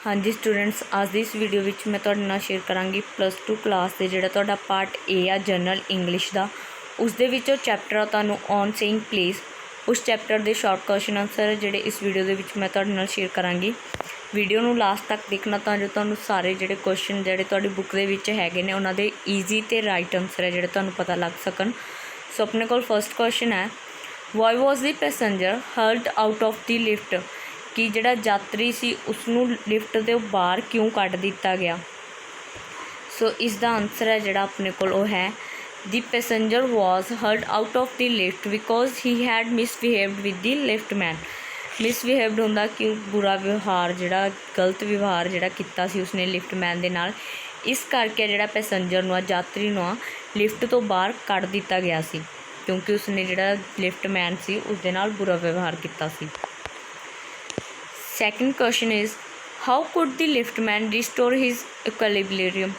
हाँ जी स्टूडेंट्स, आज ਦੀ इस वीडियो ਵਿੱਚ मैं ਤੁਹਾਡੇ ਨਾਲ शेयर करांगी +2 क्लास ਦੇ ਜਿਹੜਾ ਤੁਹਾਡਾ पार्ट A ਆ जनरल इंग्लिश ਦਾ। ਉਸ ਦੇ ਵਿੱਚੋਂ ਚੈप्टर ਆ ਤੁਹਾਨੂੰ ऑन सेइंग प्लीज़। उस चैप्टर ਦੇ शॉर्ट क्वेश्चन आंसर ਜਿਹੜੇ ਇਸ ਵੀਡੀਓ ਦੇ ਵਿੱਚ ਮੈਂ ਤੁਹਾਡੇ ਨਾਲ शेयर करांगी। ਵੀਡੀਓ ਨੂੰ ਲਾਸਟ ਤੱਕ ਦੇਖਣਾ ਤਾਂ ਜੋ ਤੁਹਾਨੂੰ ਸਾਰੇ ਜਿਹੜੇ ਕੁਐਸਚਨ ਜਿਹੜੇ ਤੁਹਾਡੀ ਬੁੱਕ ਦੇ ਵਿੱਚ ਹੈਗੇ ਨੇ ਉਹਨਾਂ ਦੇ ਈਜ਼ੀ ਤੇ ਰਾਈਟ ਆਂਸਰ ਹੈ ਜਿਹੜੇ ਤੁਹਾਨੂੰ ਪਤਾ ਲੱਗ ਸਕਣ। ਸੋ ਆਪਣੇ ਕੋਲ ਫਸਟ ਕੁਐਸਚਨ ਹੈ, why was the passenger hurled out of the lift, ਕਿ ਜਿਹੜਾ ਯਾਤਰੀ ਸੀ ਉਸਨੂੰ ਲਿਫਟ ਦੇ ਬਾਹਰ ਕਿਉਂ ਕੱਢ ਦਿੱਤਾ ਗਿਆ। ਸੋ ਇਸ ਦਾ ਆਨਸਰ ਹੈ ਜਿਹੜਾ ਆਪਣੇ ਕੋਲ ਉਹ ਹੈ, the passenger was hurled out of the lift because he had misbehaved with the liftman. Misbehaved ਹੁੰਦਾ ਕਿ ਬੁਰਾ ਵਿਵਹਾਰ, ਜਿਹੜਾ ਗਲਤ ਵਿਵਹਾਰ ਜਿਹੜਾ ਕੀਤਾ ਸੀ ਉਸਨੇ ਲਿਫਟਮੈਨ ਦੇ ਨਾਲ, ਇਸ ਕਰਕੇ ਜਿਹੜਾ ਪੈਸੇਂਜਰ ਨੂੰ ਯਾਤਰੀ ਨੂੰ ਲਿਫਟ ਤੋਂ ਬਾਹਰ ਕੱਢ ਦਿੱਤਾ ਗਿਆ ਸੀ ਕਿਉਂਕਿ ਉਸਨੇ ਜਿਹੜਾ ਲਿਫਟਮੈਨ ਸੀ ਉਸਦੇ ਨਾਲ ਬੁਰਾ ਵਿਵਹਾਰ ਕੀਤਾ ਸੀ। Second question is, how could the liftman restore his equilibrium?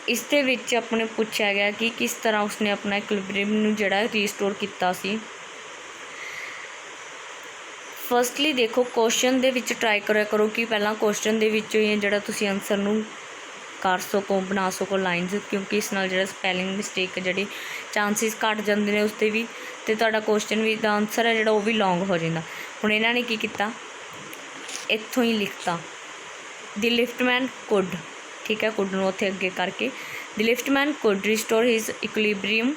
ਇਸ ਦੇ ਵਿੱਚ ਆਪਣੇ ਪੁੱਛਿਆ ਗਿਆ ਕਿ ਕਿਸ ਤਰ੍ਹਾਂ ਉਸਨੇ ਆਪਣਾ ਇਕੁਇਲਿਬਰੀਅਮ ਨੂੰ ਜਿਹੜਾ ਰੀਸਟੋਰ ਕੀਤਾ ਸੀ। ਫਸਟਲੀ ਦੇਖੋ ਕੁਐਸਚਨ ਦੇ ਵਿੱਚ ਟਰਾਈ ਕਰਿਆ ਕਰੋ ਕਿ ਪਹਿਲਾਂ ਕੁਐਸਚਨ ਦੇ ਵਿੱਚੋਂ ਹੀ ਜਿਹੜਾ ਤੁਸੀਂ ਆਨਸਰ ਨੂੰ ਕਰ ਸਕੋ, ਬਣਾ ਸਕੋ ਲਾਈਨਸ, ਕਿਉਂਕਿ ਇਸ ਨਾਲ ਜਿਹੜਾ ਸਪੈਲਿੰਗ ਮਿਸਟੇਕ ਜਿਹੜੀ ਚਾਂਸਿਸ ਘੱਟ ਜਾਂਦੇ ਨੇ ਉਸਦੇ ਵੀ, ਅਤੇ ਤੁਹਾਡਾ ਕੁਐਸਚਨ ਵੀ ਦਾ ਆਨਸਰ ਹੈ ਜਿਹੜਾ ਉਹ ਵੀ ਲੌਂਗ ਹੋ ਜਾਂਦਾ। ਹੁਣ ਇਹਨਾਂ ਨੇ ਕੀ ਕੀਤਾ, ਇੱਥੋਂ ਹੀ ਲਿਖਤਾ ਦੀ ਲਿਫਟਮੈਨ ਕੁੱਡ, ਠੀਕ ਹੈ, ਕੁੱਡ ਨੂੰ ਉੱਥੇ ਅੱਗੇ ਕਰਕੇ the liftman could restore his equilibrium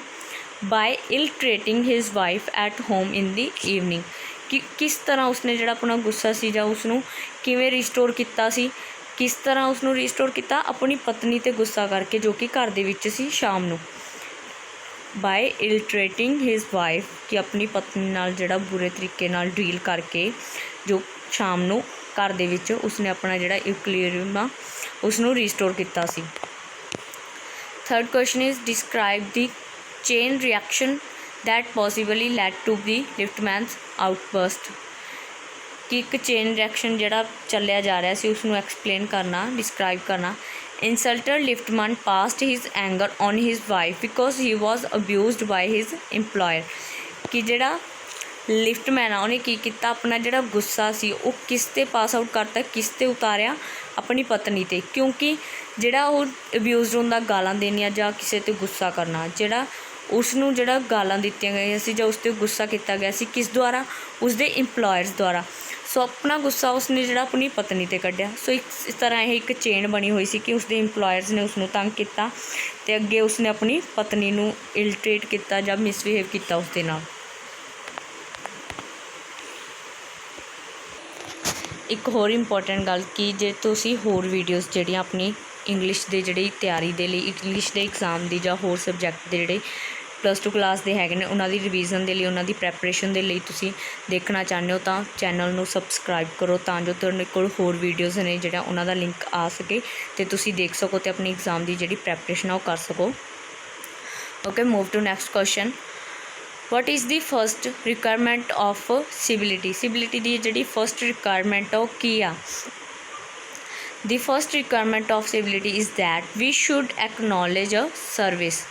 by illtreating his wife at home in the evening, ਕਿ ਕਿਸ ਤਰ੍ਹਾਂ ਉਸਨੇ ਜਿਹੜਾ ਆਪਣਾ ਗੁੱਸਾ ਸੀ ਜਾਂ ਉਸਨੂੰ ਕਿਵੇਂ ਰਿਸਟੋਰ ਕੀਤਾ ਸੀ, ਕਿਸ ਤਰ੍ਹਾਂ ਉਸਨੂੰ ਰਿਸਟੋਰ ਕੀਤਾ, ਆਪਣੀ ਪਤਨੀ 'ਤੇ ਗੁੱਸਾ ਕਰਕੇ ਜੋ ਕਿ ਘਰ ਦੇ ਵਿੱਚ ਸੀ ਸ਼ਾਮ ਨੂੰ। ਬਾਏ ਇਲਟਰੇਟਿੰਗ ਹਿਜ਼ ਵਾਈਫ, ਕਿ ਆਪਣੀ ਪਤਨੀ ਨਾਲ ਜਿਹੜਾ ਬੁਰੇ ਤਰੀਕੇ ਨਾਲ ਡੀਲ ਕਰਕੇ ਜੋ ਸ਼ਾਮ ਨੂੰ ਘਰ ਦੇ ਵਿੱਚ ਉਸਨੇ ਆਪਣਾ ਜਿਹੜਾ ਇਕੁਇਲਿਬਰੀਅਮ ਆ ਉਸਨੂੰ ਰੀਸਟੋਰ ਕੀਤਾ ਸੀ। Third question is, describe the chain reaction that possibly led to the liftman's outburst, ਕਿ ਇੱਕ ਚੇਨ ਰਿਐਕਸ਼ਨ ਜਿਹੜਾ ਚੱਲਿਆ ਜਾ ਰਿਹਾ ਸੀ ਉਸਨੂੰ ਐਕਸਪਲੇਨ ਕਰਨਾ, ਡਿਸਕ੍ਰਾਈਬ ਕਰਨਾ। Insulted liftman passed his anger on his wife because he was abused by his employer, ਕਿ ਜਿਹੜਾ ਲਿਫਟਮੈਨ ਆ ਉਹਨੇ ਕੀ ਕੀਤਾ, ਆਪਣਾ ਜਿਹੜਾ ਗੁੱਸਾ ਸੀ ਉਹ ਕਿਸ 'ਤੇ ਪਾਸ ਆਊਟ ਕਰਤਾ, ਕਿਸ 'ਤੇ ਉਤਾਰਿਆ, ਆਪਣੀ ਪਤਨੀ 'ਤੇ, ਕਿਉਂਕਿ ਜਿਹੜਾ ਉਹ ਅਬਿਊਜ਼ਡ ਹੁੰਦਾ, ਗਾਲਾਂ ਦੇਣੀਆਂ ਜਾਂ ਕਿਸੇ 'ਤੇ ਗੁੱਸਾ ਕਰਨਾ, ਜਿਹੜਾ ਉਸਨੂੰ ਜਿਹੜਾ ਗਾਲਾਂ ਦਿੱਤੀਆਂ ਗਈਆਂ ਸੀ ਜਾਂ ਉਸ 'ਤੇ ਗੁੱਸਾ ਕੀਤਾ ਗਿਆ ਸੀ, ਕਿਸ ਦੁਆਰਾ, ਉਸਦੇ ਇੰਪਲੋਇਰਸ ਦੁਆਰਾ। ਸੋ ਆਪਣਾ ਗੁੱਸਾ ਉਸਨੇ ਜਿਹੜਾ ਆਪਣੀ ਪਤਨੀ 'ਤੇ ਕੱਢਿਆ। ਸੋ ਇਸ ਤਰ੍ਹਾਂ ਇਹ ਇੱਕ ਚੇਨ ਬਣੀ ਹੋਈ ਸੀ ਕਿ ਉਸਦੇ ਇੰਪਲੋਇਰਸ ਨੇ ਉਸਨੂੰ ਤੰਗ ਕੀਤਾ ਅਤੇ ਅੱਗੇ ਉਸਨੇ ਆਪਣੀ ਪਤਨੀ ਨੂੰ ਇਲਟਰੇਟ ਕੀਤਾ ਜਾਂ ਮਿਸਬਿਹੇਵ ਕੀਤਾ ਉਸਦੇ ਨਾਲ। ਇੱਕ ਹੋਰ ਇੰਪੋਰਟੈਂਟ ਗੱਲ, ਕਿ ਜੇ ਤੁਸੀਂ ਹੋਰ ਵੀਡੀਓਜ਼ ਜਿਹੜੀਆਂ ਆਪਣੀ ਇੰਗਲਿਸ਼ ਦੇ ਜਿਹੜੀ ਤਿਆਰੀ ਦੇ ਲਈ, ਇੰਗਲਿਸ਼ ਦੇ ਐਗਜ਼ਾਮ ਦੀ ਜਾਂ ਹੋਰ ਸਬਜੈਕਟ ਦੇ ਜਿਹੜੇ +2 ਕਲਾਸ ਦੇ ਹੈਗੇ ਨੇ ਉਹਨਾਂ ਦੀ ਰਿਵੀਜ਼ਨ ਦੇ ਲਈ, ਉਹਨਾਂ ਦੀ ਪ੍ਰੈਪਰੇਸ਼ਨ ਦੇ ਲਈ ਤੁਸੀਂ ਦੇਖਣਾ ਚਾਹੁੰਦੇ ਹੋ ਤਾਂ ਚੈਨਲ ਨੂੰ ਸਬਸਕ੍ਰਾਈਬ ਕਰੋ ਤਾਂ ਜੋ ਤੁਹਾਡੇ ਕੋਲ ਹੋਰ ਵੀਡੀਓਜ਼ ਨੇ ਜਿਹੜਾ ਉਹਨਾਂ ਦਾ ਲਿੰਕ ਆ ਸਕੇ ਅਤੇ ਤੁਸੀਂ ਦੇਖ ਸਕੋ ਅਤੇ ਆਪਣੀ ਐਗਜ਼ਾਮ ਦੀ ਜਿਹੜੀ ਪ੍ਰੈਪਰੇਸ਼ਨ ਆ ਉਹ ਕਰ ਸਕੋ। Okay, move to next question. What is the first requirement of civility? Civility ਦੀ ਜਿਹੜੀ ਫਸਟ ਰਿਕੁਆਇਰਮੈਂਟ ਆ ਉਹ ਕੀ ਆ? The first requirement of civility is that we should acknowledge a service.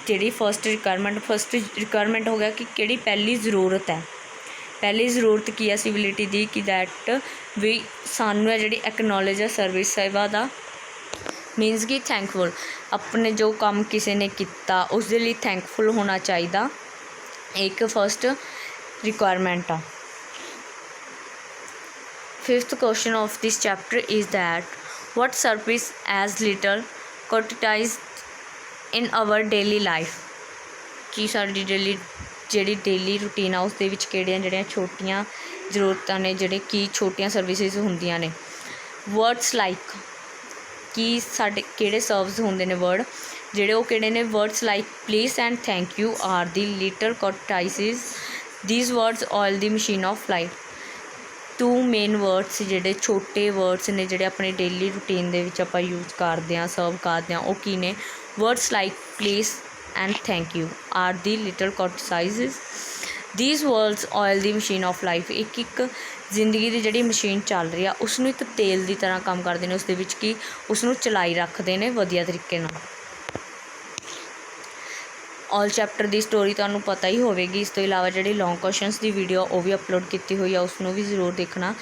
ਜਿਹੜੀ ਫਸਟ ਰਿਕੁਆਇਰਮੈਂਟ ਹੋ ਗਿਆ ਕਿ ਕਿਹੜੀ ਪਹਿਲੀ ਜ਼ਰੂਰਤ ਹੈ, ਪਹਿਲੀ ਜ਼ਰੂਰਤ ਕੀ ਹੈ ਸਿਵਿਲਿਟੀ ਦੀ, ਕਿ ਦੈਟ ਵੀ ਸਾਨੂੰ ਹੈ ਜਿਹੜੀ ਐਕਨੋਲੇਜ ਆ ਸਰਵਿਸ, ਸੇਵਾ ਦਾ ਮੀਨਸ ਕਿ ਥੈਂਕਫੁਲ, ਆਪਣੇ ਜੋ ਕੰਮ ਕਿਸੇ ਨੇ ਕੀਤਾ ਉਸ ਦੇ ਲਈ ਥੈਂਕਫੁਲ ਹੋਣਾ ਚਾਹੀਦਾ, ਇੱਕ ਫਸਟ ਰਿਕੁਆਇਰਮੈਂਟ ਆ। Fifth question of this chapter is that what service as little commoditized in our daily life, ਕਿ ਸਾਡੀ ਜਿਹੜੀ ਡੇਲੀ ਰੂਟੀਨ ਆ ਉਸ ਦੇ ਵਿੱਚ ਜਿਹੜੀਆਂ ਛੋਟੀਆਂ ਜ਼ਰੂਰਤਾਂ ਨੇ, ਜਿਹੜੇ ਕੀ ਛੋਟੀਆਂ ਸਰਵਿਸਿਜ਼ ਹੁੰਦੀਆਂ ਨੇ। ਵਰਡਸ ਲਾਈਕ, ਕਿ ਸਾਡੇ ਕਿਹੜੇ ਸਰਵਸ ਹੁੰਦੇ ਨੇ ਵਰਡ ਜਿਹੜੇ, ਉਹ ਕਿਹੜੇ ਨੇ, words like please and thank you are the little ਕੋਟਾਈਸਿਸ these words all the machine of life. 2 main words ਜਿਹੜੇ ਛੋਟੇ ਵਰਡਸ ਨੇ ਜਿਹੜੇ ਆਪਣੇ ਡੇਲੀ ਰੂਟੀਨ ਦੇ ਵਿੱਚ ਆਪਾਂ ਯੂਜ਼ ਕਰਦੇ ਹਾਂ, ਸਰਵ ਕਰਦੇ ਹਾਂ, ਉਹ ਕੀ ਨੇ? Words like please and thank you are the little ਕੋਟਾਈਸਿਸ these words oil the machine of life. ਇੱਕ ਜ਼ਿੰਦਗੀ ਦੀ ਜਿਹੜੀ ਮਸ਼ੀਨ ਚੱਲ ਰਹੀ ਆ ਉਸਨੂੰ ਇੱਕ ਤੇਲ ਦੀ ਤਰ੍ਹਾਂ ਕੰਮ ਕਰਦੇ ਨੇ, ਉਸਦੇ ਵਿੱਚ ਕੀ ਉਸਨੂੰ ਚਲਾਈ ਰੱਖਦੇ ਨੇ ਵਧੀਆ ਤਰੀਕੇ ਨਾਲ। ऑल चैप्टर की स्टोरी तुहानूं पता ही होगी। इस तो इलावा जिहड़ी लॉन्ग क्वेश्चनस की वीडियो वो भी अपलोड की हुई है, उसनों भी जरूर देखना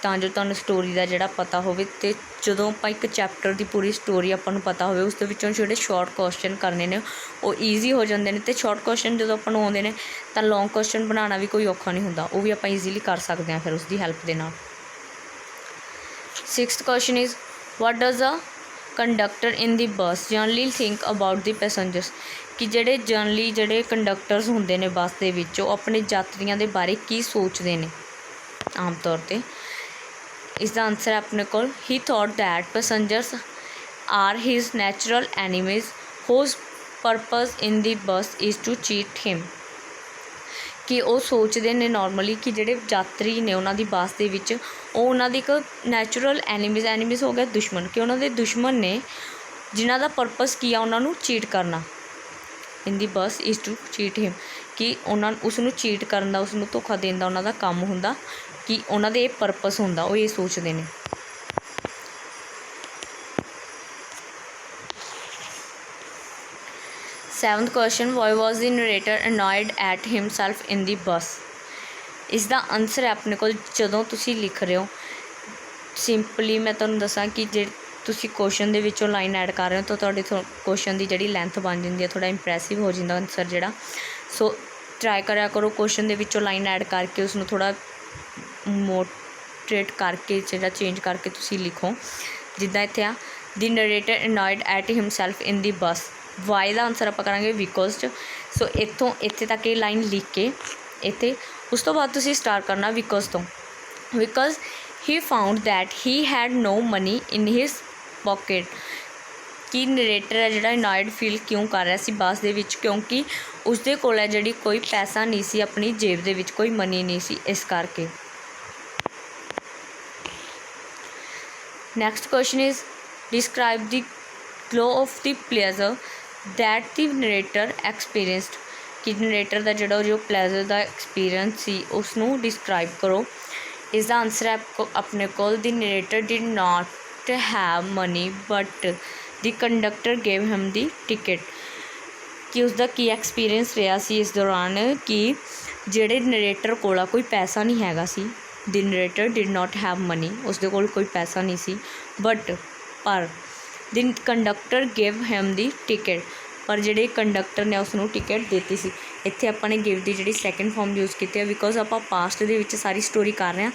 तां जो तुहानूं स्टोरी का जिहड़ा पता होवे। ते जदों आपां एक चैप्टर की पूरी स्टोरी आपां नूं पता होवे उस दे विचों जिहड़े शॉर्ट क्वेश्चन करने ने वो ईजी हो जाते हैं। तो शॉर्ट क्वेश्चन जो आपां नूं आउंदे ने तां लॉन्ग क्वेश्चन बनाना भी कोई औखा नहीं हुंदा, वो भी आपां ईजीली कर सकते हैं फिर उसकी हैल्प दे नाल। 6th question is what does a conductor in the bus generally think about the passengers, कि ਜਿਹੜੇ जनरली ਜਿਹੜੇ कंडक्टर्स ਹੁੰਦੇ ਨੇ ਬੱਸ ਦੇ ਵਿੱਚ ਉਹ ਆਪਣੇ ਯਾਤਰੀਆਂ ਦੇ ਬਾਰੇ ਕੀ ਸੋਚਦੇ ਨੇ ਆਮ ਤੌਰ 'ਤੇ। ਇਸ ਦਾ ਆਨਸਰ ਹੈ ਆਪਣੇ ਕੋਲ he thought that passengers are his natural enemies whose purpose in the bus is to cheat him, ਕਿ ਉਹ ਸੋਚਦੇ ਨੇ ਨੋਰਮਲੀ ਕਿ ਜਿਹੜੇ ਯਾਤਰੀ ਨੇ ਉਹਨਾਂ ਦੀ ਬੱਸ ਦੇ ਵਿੱਚ ਉਹ ਉਹਨਾਂ ਦੀ ਇੱਕ ਨੈਚੁਰਲ ਐਨੀਮੀਜ਼ ਹੋ ਗਿਆ ਦੁਸ਼ਮਣ, ਕਿ ਉਹਨਾਂ ਦੇ ਦੁਸ਼ਮਣ ਨੇ ਜਿਨ੍ਹਾਂ ਦਾ ਪਰਪਸ ਕੀ ਆ ਉਹਨਾਂ ਨੂੰ ਚੀਟ ਕਰਨਾ। ਇਨ the bus is to cheat him, ਕਿ ਉਹਨਾਂ ਉਸ ਨੂੰ ਚੀਟ ਕਰਨ ਦਾ, ਉਸ ਨੂੰ ਧੋਖਾ ਦੇਣ ਦਾ ਉਹਨਾਂ ਦਾ ਕੰਮ ਹੁੰਦਾ, ਕਿ ਉਹਨਾਂ ਦੇ ਇਹ ਪਰਪਸ ਹੁੰਦਾ, ਉਹ ਇਹ ਸੋਚਦੇ ਨੇ। 7th question why was the narrator annoyed at himself in the bus. इसका आंसर है अपने को जदों तुसी लिख रहे हो सिंपली मैं तुहानूं दसां कि जे तुसी क्वेश्चन दे विचों लाइन ऐड कर रहे हो तो तुहाडे क्वेश्चन की जिहड़ी लेंथ बन जाती है, थोड़ा इंप्रैसिव हो जाता आंसर जिहड़ा। सो ट्राई करा करो क्वेश्चन दे विचों लाइन ऐड करके उसनूं थोड़ा मोटरेट करके जिहड़ा चेंज करके तुसी लिखो। जिद्दां इत्थे आ the narrator annoyed at himself in the बस, वाई का आंसर आप करांगे बिकॉज च। सो इत्थों इत्थे तक ये लाइन लिख के इत्थे उस तो बाद तुसी स्टार्ट करना बिकॉज तो। Because he found that he had no money in his pocket, कि नरेटर है जिहड़ा अनॉयड फील क्यों कर रहा सी बस दे विच, क्योंकि उसदे कोल है जिहड़ी कोई पैसा नहीं सी, अपनी जेब दे विच कोई मनी नहीं सी, इस करके। Next question is describe the glow of the pleasure that the narrator experienced, कि नरेटर का जो प्लेजर का एक्सपीरियंस सी उसनूं डिस्क्राइब करो। इसका आंसर है अपने को the narrator did not have money but the conductor gave him the ticket, कि उसका की एक्सपीरियंस रहा सी इस दौरान कि जेड़े नरेटर कोल कोई पैसा नहीं हैगा सी। The narrator did not have money, उसदे कोल कोई पैसा नहीं सी, बट पर the conductor give him the ticket, पर जिहड़े कंडक्टर ने उसनूं टिकट देती सी। इत्थे आपां ने गिव दी जिहड़ी सैकेंड फॉर्म यूज़ की है बिकॉज आपां पास्ट दे विच सारी स्टोरी कर रहे हैं।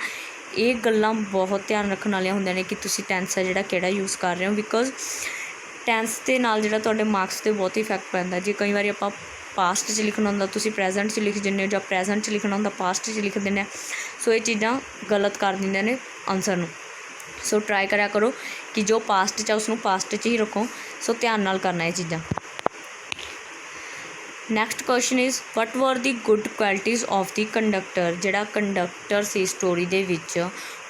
ये गल्लां बहुत ध्यान रखण वालियां हुंदियां ने कि तुसीं टेंस है जिहड़ा किहड़ा यूज़ कर रहे हो, बिकॉज टेंस दे नाल जिहड़ा तुहाडे मार्क्स ते बहुत इफैक्ट पैंदा। जे कई वारी आपां पास्ट च लिखना हुंदा तुसीं प्रेजेंट च लिख दिंदे हो, जां प्रेजेंट च लिखना हुंदा पास्ट च लिख दिंदे। सो ये चीज़ां गलत कर दिंदियां ने आंसर नूं। सो ट्राई करा करो कि जो पास्ट च उसनूं पास्ट च ही रखो। सो ध्यान नाल करना ये चीज़ां। Next question is what were the good qualities of the conductor, जिहड़ा कंडक्टर सी स्टोरी दे विच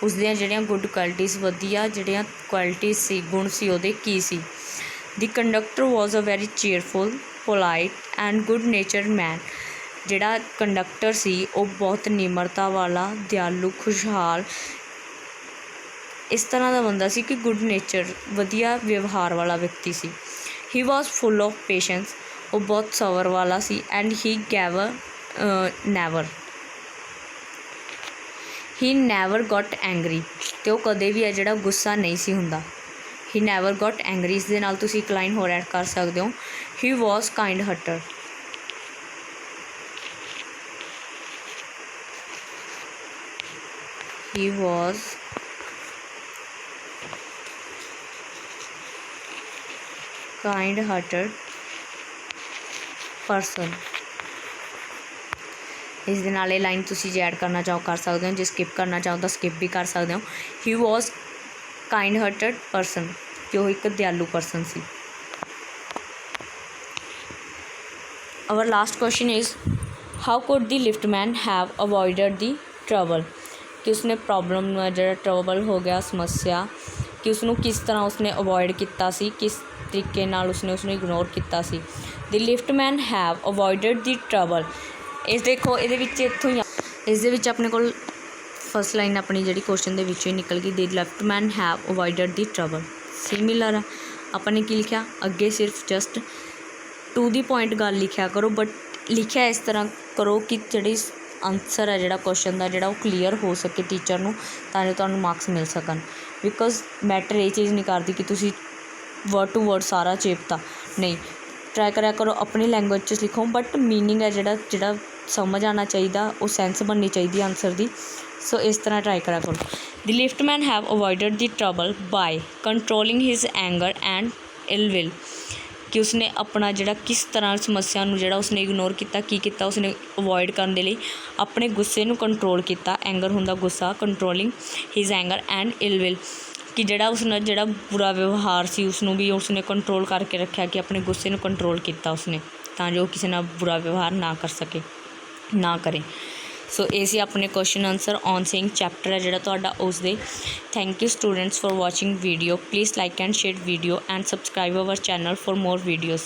उसदियां जिहड़ियां गुड क्वालिटीज़ वधिया जिहड़ियां क्वालिटीज़ सी गुण सी उहदे की सी। The conductor was a very cheerful polite and good nature man, जिहड़ा कंडक्टर सी वो बहुत निमरता वाला दयालु खुशहाल इस तरह का बंदा सी कि गुड नेचर वधिया व्यवहार वाला व्यक्ति सी। He was full of patience, वो बहुत सबर वाला सी। And he never got angry, तो कदे भी है जिहड़ा गुस्सा नहीं सी हुंदा। ही नैवर गॉट एंग्री, इस दे नाल तुसीं एक लाइन होर ऐड कर सकते हो। He was kind hearted, he was kind hearted person. इस दे नाल लाइन तुसीं जे ऐड करना चाहो कर सकते हो, जे स्किप करना चाहो तो स्किप भी कर सकते हो। He was kind hearted person, कि वो एक दयालु परसन सी। Our last question is how could the liftman have avoided the trouble, कि उसने प्रॉब्लम जो ट्रबल हो गया समस्या कि उसनों किस तरह उसने अवॉइड किया सी, किस तरीके नाल उसने इग्नोर किया सी। The liftman have avoided the trouble, इस देखो ये इत्थों ही इस दे विच अपने को फर्स्ट लाइन अपनी जी क्वेश्चन के विचों ही निकल गई। The liftman have avoided the trouble, similar अपने की लिखा अगे सिर्फ जस्ट ਟੂ ਦੀ ਪੁਆਇੰਟ ਗੱਲ ਲਿਖਿਆ ਕਰੋ, ਬਟ ਲਿਖਿਆ ਇਸ ਤਰ੍ਹਾਂ ਕਰੋ ਕਿ ਜਿਹੜੀ ਆਨਸਰ ਹੈ ਜਿਹੜਾ ਕੁਐਸਚਨ ਦਾ ਜਿਹੜਾ ਉਹ ਕਲੀਅਰ ਹੋ ਸਕੇ ਟੀਚਰ ਨੂੰ, ਤਾਂ ਜੋ ਤੁਹਾਨੂੰ ਮਾਰਕਸ ਮਿਲ ਸਕਣ। ਬਿਕੋਜ਼ ਮੈਟਰ ਇਹ ਚੀਜ਼ ਨਹੀਂ ਕਰਦੀ ਕਿ ਤੁਸੀਂ ਵਰਡ ਟੂ ਵਰਡ ਸਾਰਾ ਚੇਪਤਾ, ਨਹੀਂ, ਟਰਾਈ ਕਰਿਆ ਕਰੋ ਆਪਣੀ ਲੈਂਗੁਏਜ 'ਚ ਲਿਖੋ, ਬਟ ਮੀਨਿੰਗ ਹੈ ਜਿਹੜਾ ਸਮਝ ਆਉਣਾ ਚਾਹੀਦਾ, ਉਹ ਸੈਂਸ ਬਣਨੀ ਚਾਹੀਦੀ ਆਨਸਰ ਦੀ। ਸੋ ਇਸ ਤਰ੍ਹਾਂ ਟਰਾਈ ਕਰਿਆ ਕਰੋ। The liftman have avoided the trouble by controlling his anger and ill will, ਕਿ ਉਸਨੇ ਆਪਣਾ ਜਿਹੜਾ ਕਿਸ ਤਰ੍ਹਾਂ ਸਮੱਸਿਆ ਨੂੰ ਜਿਹੜਾ ਉਸਨੇ ਇਗਨੋਰ ਕੀਤਾ, ਕੀ ਕੀਤਾ, ਉਸਨੇ ਅਵੋਇਡ ਕਰਨ ਦੇ ਲਈ ਆਪਣੇ ਗੁੱਸੇ ਨੂੰ ਕੰਟਰੋਲ ਕੀਤਾ। ਐਂਗਰ ਹੁੰਦਾ ਗੁੱਸਾ, controlling his anger and ill will, ਕਿ ਜਿਹੜਾ ਉਸ ਨਾਲ ਜਿਹੜਾ ਬੁਰਾ ਵਿਵਹਾਰ ਸੀ ਉਸਨੂੰ ਵੀ ਉਸਨੇ ਕੰਟਰੋਲ ਕਰਕੇ ਰੱਖਿਆ, ਕਿ ਆਪਣੇ ਗੁੱਸੇ ਨੂੰ ਕੰਟਰੋਲ ਕੀਤਾ ਉਸਨੇ, ਤਾਂ ਜੋ ਕਿਸੇ ਨਾਲ ਬੁਰਾ ਵਿਵਹਾਰ ਨਾ ਕਰੇ। ਸੋ ਇਹ ਸੀ ਆਪਣੇ question answer on saying chapter ਹੈ ਜਿਹੜਾ ਤੁਹਾਡਾ ਉਸਦੇ। Thank you students for watching video. Please like and share video and subscribe hour channel for more videos।